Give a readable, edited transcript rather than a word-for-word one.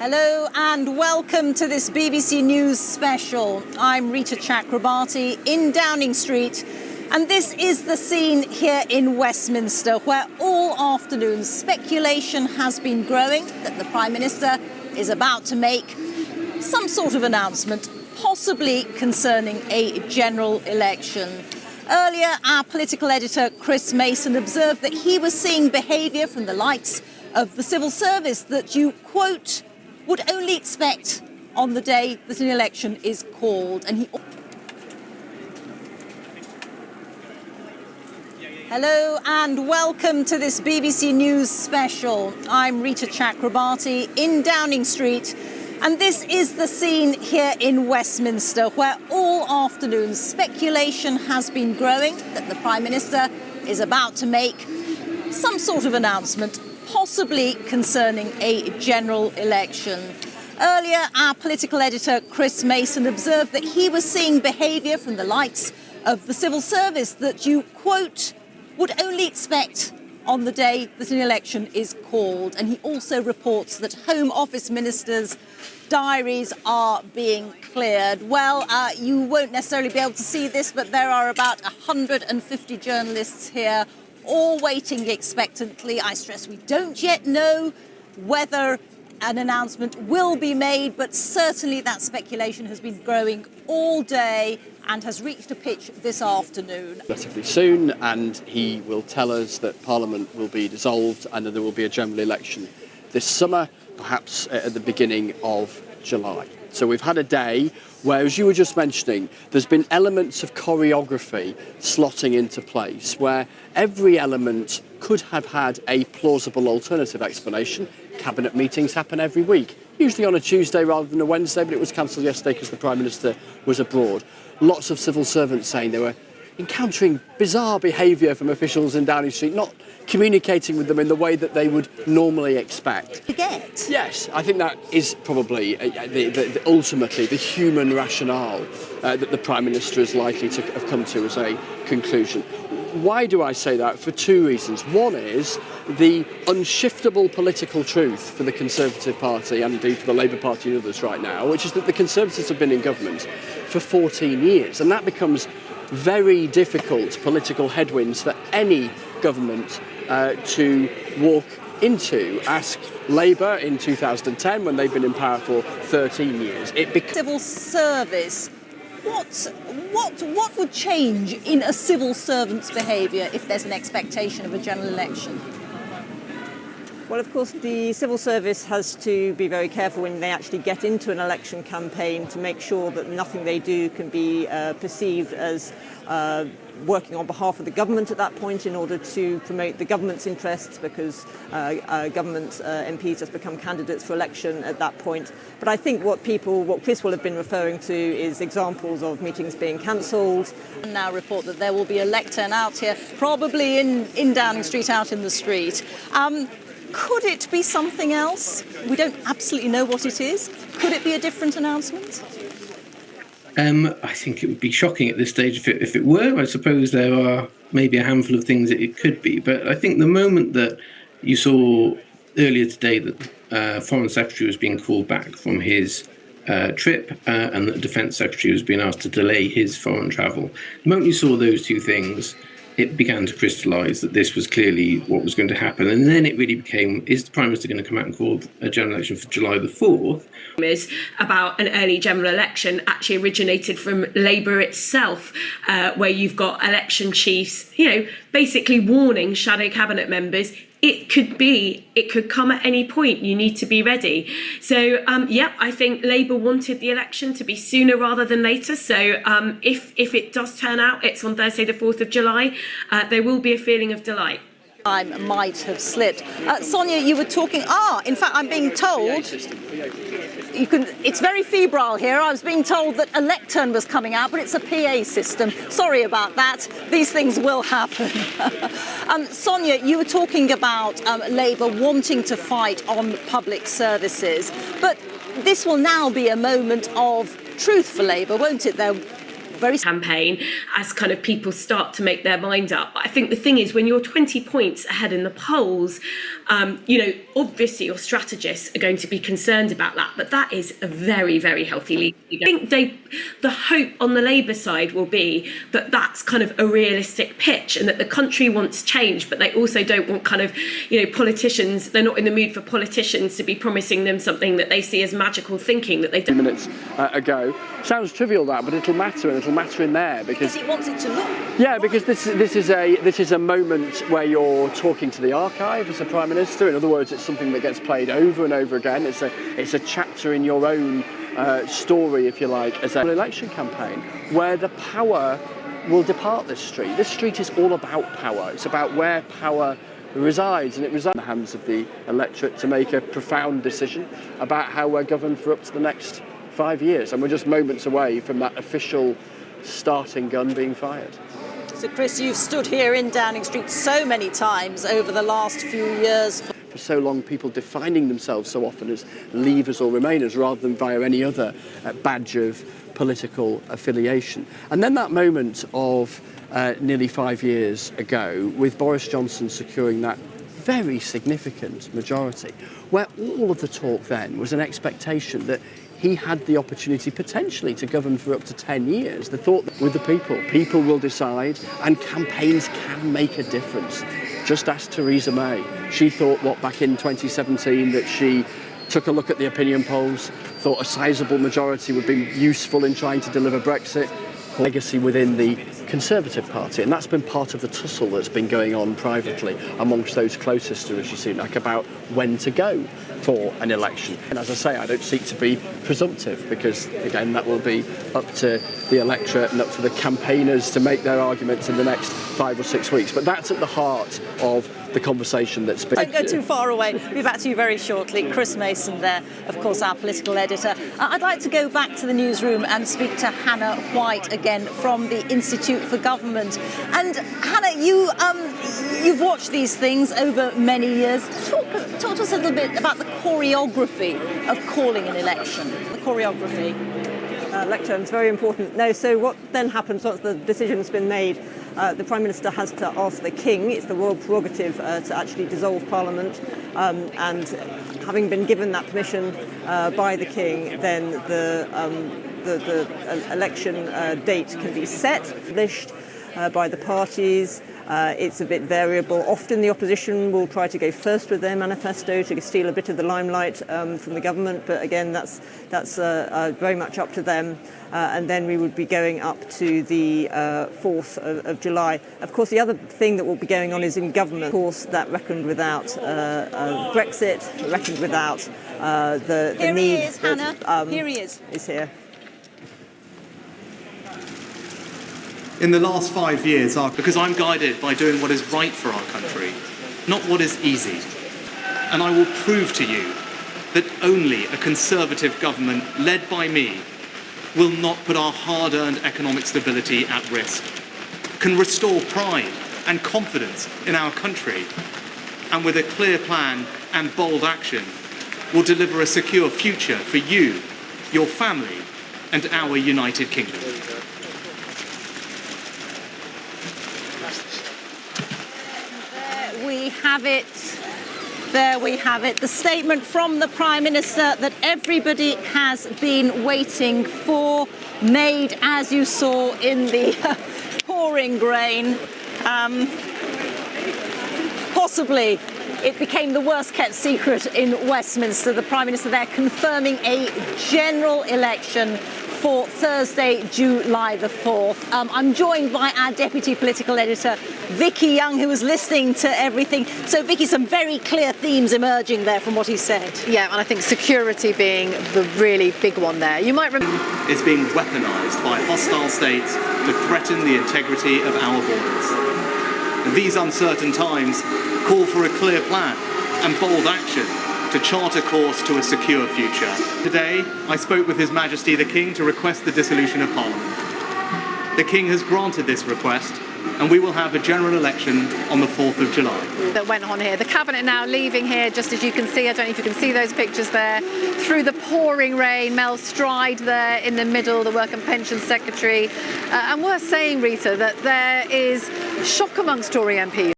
Hello and welcome to this BBC News special. I'm Rita C in Downing Street, and this is the scene here in Westminster, where all afternoon speculation has been growing that the Prime Minister is about to make some sort of announcement, possibly concerning a general election. Earlier, our political editor Chris Mason observed that he was seeing behaviour from the likes of the civil service that you, quote, would only expect on the day that an election is called. And he... Hello and welcome to this BBC News special. I'm Rita C in Downing Street, and this is the scene here in Westminster, where all afternoon speculation has been growing that the Prime Minister is about to make some sort of announcement, possibly concerning a general election. Earlier, our political editor Chris Mason observed that he was seeing behaviour from the likes of the civil service that you, quote, would only expect on the day that an election is called. And he also reports that Home Office ministers' diaries are being cleared. Well, you won't necessarily be able to see this, but there are about 150 journalists here, all waiting expectantly. I stress we don't yet know whether an announcement will be made, but certainly that speculation has been growing all day and has reached a pitch this afternoon. Relatively soon, and he will tell us that Parliament will be dissolved and that there will be a general election this summer, perhaps at the beginning of July. So we've had a day where, as you were just mentioning, there's been elements of choreography slotting into place where every element could have had a plausible alternative explanation. Cabinet meetings happen every week, usually on a Tuesday rather than a Wednesday, but it was cancelled yesterday because the Prime Minister was abroad. Lots of civil servants saying they were encountering bizarre behaviour from officials in Downing Street, not communicating with them in the way that they would normally expect. Yes, I think that is probably ultimately the human rationale that the Prime Minister is likely to have come to as a conclusion. Why do I say that? For two reasons. One is the unshiftable political truth for the Conservative Party and indeed for the Labour Party and others right now, which is that the Conservatives have been in government for 14 years, and that becomes very difficult political headwinds for any government to walk into. Ask Labour in 2010 when they've been in power for 13 years. Civil service. What would change in a civil servant's behaviour if there's an expectation of a general election? Well, of course, the civil service has to be very careful when they actually get into an election campaign to make sure that nothing they do can be perceived as working on behalf of the government at that point in order to promote the government's interests, because government MPs just become candidates for election at that point. But I think what Chris will have been referring to is examples of meetings being cancelled. And now report that there will be a lectern out here, probably in Downing Street, out in the street. Could it be something else? We don't absolutely know what it is. Could it be a different announcement? I think it would be shocking at this stage if it were. I suppose there are maybe a handful of things that it could be. But I think the moment that you saw earlier today that the Foreign Secretary was being called back from his trip and that the Defence Secretary was being asked to delay his foreign travel, the moment you saw those two things, it began to crystallise that this was clearly what was going to happen. And then it really became, is the Prime Minister going to come out and call a general election for July the 4th? Is about an early general election actually originated from Labour itself, where you've got election chiefs, basically warning shadow cabinet members, it could come at any point. You need to be ready. So, I think Labour wanted the election to be sooner rather than later. So if it does turn out it's on Thursday, the 4th of July, there will be a feeling of delight. Time might have slipped. Sonia, you were talking... in fact, I'm being told... It's very febrile here. I was being told that a lectern was coming out, but it's a PA system. Sorry about that. These things will happen. Sonia, you were talking about Labour wanting to fight on public services, but this will now be a moment of truth for Labour, won't it? very campaign as kind of people start to make their mind up. I think the thing is, when you're 20 points ahead in the polls, obviously your strategists are going to be concerned about that, but that is a very, very healthy lead. I think the hope on the Labour side will be that that's kind of a realistic pitch, and that the country wants change, but they also don't want kind of, politicians, they're not in the mood for politicians to be promising them something that they see as magical thinking that they don't. Minutes ago. Sounds trivial, that, but it'll matter, and it'll matter in there because he wants it to look. Yeah, because this is a moment where you're talking to the archive as a Prime Minister. In other words, it's something that gets played over and over again. It's a chapter in your own story, if you like, as an election campaign, where the power will depart this street. This street is all about power. It's about where power resides, and it resides in the hands of the electorate to make a profound decision about how we're governed for up to the next 5 years. And we're just moments away from that official starting gun being fired. So, Chris, you've stood here in Downing Street so many times over the last few years. For so long, people defining themselves so often as Leavers or Remainers rather than via any other badge of political affiliation. And then that moment of nearly 5 years ago, with Boris Johnson securing that very significant majority, where all of the talk then was an expectation that he had the opportunity potentially to govern for up to 10 years. The thought that with the people will decide, and campaigns can make a difference. Just ask Theresa May. She thought, back in 2017, that she took a look at the opinion polls, thought a sizable majority would be useful in trying to deliver Brexit. Legacy within the Conservative Party, and that's been part of the tussle that's been going on privately amongst those closest to Rishi Sunak about when to go for an election. And as I say, I don't seek to be presumptive, because again, that will be up to the electorate and up to the campaigners to make their arguments in the next 5 or 6 weeks. But that's at the heart of the conversation that's been... Don't go too far away. We'll be back to you very shortly. Chris Mason there, of course, our political editor. I'd like to go back to the newsroom and speak to Hannah White again from the Institute for Government. And Hannah, you've watched these things over many years. Talk to us a little bit about the choreography of calling an election. The choreography. Lecture is very important. No, so what then happens once the decision's been made? The Prime Minister has to ask the King. It's the royal prerogative to actually dissolve Parliament, and having been given that permission by the King, then the election date can be set, published by the parties. It's a bit variable. Often the opposition will try to go first with their manifesto to steal a bit of the limelight from the government, but again, that's very much up to them. And then we would be going up to the 4th of July. Of course, the other thing that will be going on is in government. Of course, that reckoned without Brexit, reckoned without the Here need. He is, Hannah. Here he is. Is here. In the last 5 years, because I'm guided by doing what is right for our country, not what is easy. And I will prove to you that only a Conservative government led by me will not put our hard-earned economic stability at risk, can restore pride and confidence in our country, and with a clear plan and bold action, will deliver a secure future for you, your family, and our United Kingdom. There we have it. The statement from the Prime Minister that everybody has been waiting for, made, as you saw, in the pouring rain. Possibly it became the worst kept secret in Westminster. The Prime Minister there confirming a general election for Thursday, July the 4th. I'm joined by our Deputy Political Editor, Vicki Young, who was listening to everything. So, Vicki, some very clear themes emerging there from what he said. Yeah, and I think security being the really big one there. You might remember... Is being weaponised by hostile states to threaten the integrity of our borders. And these uncertain times call for a clear plan and bold action to chart a course to a secure future. Today, I spoke with His Majesty the King to request the dissolution of Parliament. The King has granted this request and we will have a general election on the 4th of July. That went on here. The cabinet now leaving here, just as you can see. I don't know if you can see those pictures there. Through the pouring rain, Mel Stride there in the middle, the Work and Pensions Secretary. And worth saying, Rita, that there is shock amongst Tory MPs.